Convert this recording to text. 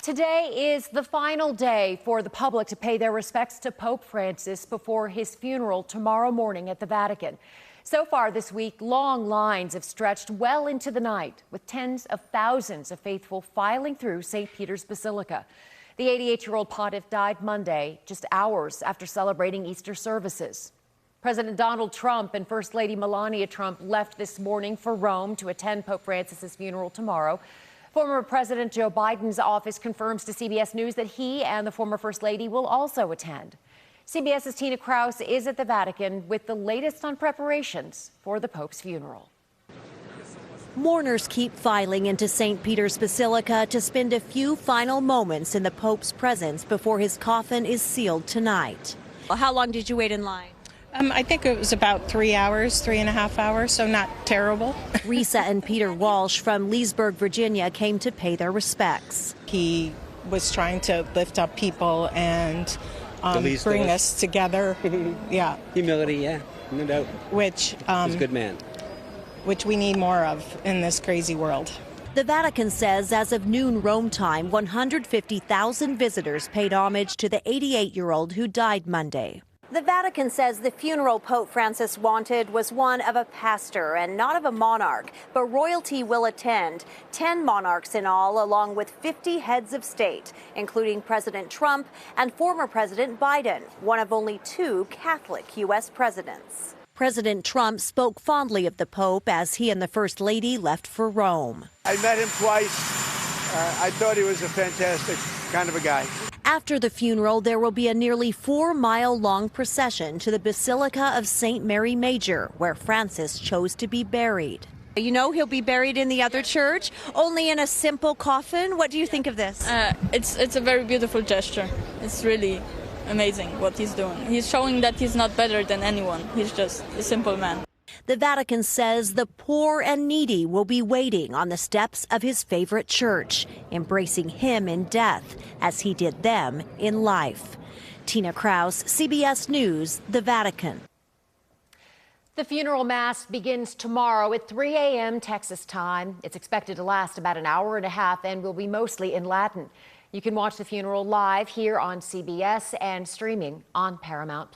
Today is the final day for the public to pay their respects to Pope Francis before his funeral tomorrow morning at the Vatican. So far this week, long lines have stretched well into the night, with tens of thousands of faithful filing through St. Peter's Basilica. The 88-year-old pontiff died Monday, just hours after celebrating Easter services. President Donald Trump and First Lady Melania Trump left this morning for Rome to attend Pope Francis's funeral tomorrow. Former President Joe Biden's office confirms to CBS News that he and the former First Lady will also attend. CBS's Tina Kraus is at the Vatican with the latest on preparations for the Pope's funeral. Mourners keep filing into St. Peter's Basilica to spend a few final moments in the Pope's presence before his coffin is sealed tonight. How long did you wait in line? I think it was about 3 hours, 3.5 hours, so not terrible. Risa and Peter Walsh from Leesburg, Virginia, came to pay their respects. He was trying to lift up people and bring us together. Yeah. Humility, yeah, no doubt. Which He's a good man. Which we need more of in this crazy world. The Vatican says as of noon Rome time, 150,000 visitors paid homage to the 88-year-old who died Monday. The Vatican says the funeral Pope Francis wanted was one of a pastor and not of a monarch, but royalty will attend. 10 monarchs in all, along with 50 heads of state, including President Trump and former President Biden, one of only 2 Catholic U.S. presidents. President Trump spoke fondly of the Pope as he and the First Lady left for Rome. I met him twice. I thought he was a fantastic kind of a guy. After the funeral, there will be a nearly 4-mile-long procession to the Basilica of St. Mary Major, where Francis chose to be buried. You know he'll be buried in the other church, only in a simple coffin. What do you think of this? It's a very beautiful gesture. It's really amazing what he's doing. He's showing that he's not better than anyone. He's just a simple man. The Vatican says the poor and needy will be waiting on the steps of his favorite church, embracing him in death as he did them in life. Tina Kraus, CBS News, the Vatican. The funeral mass begins tomorrow at 3 a.m. Texas time. It's expected to last about an hour and a half and will be mostly in Latin. You can watch the funeral live here on CBS and streaming on Paramount+.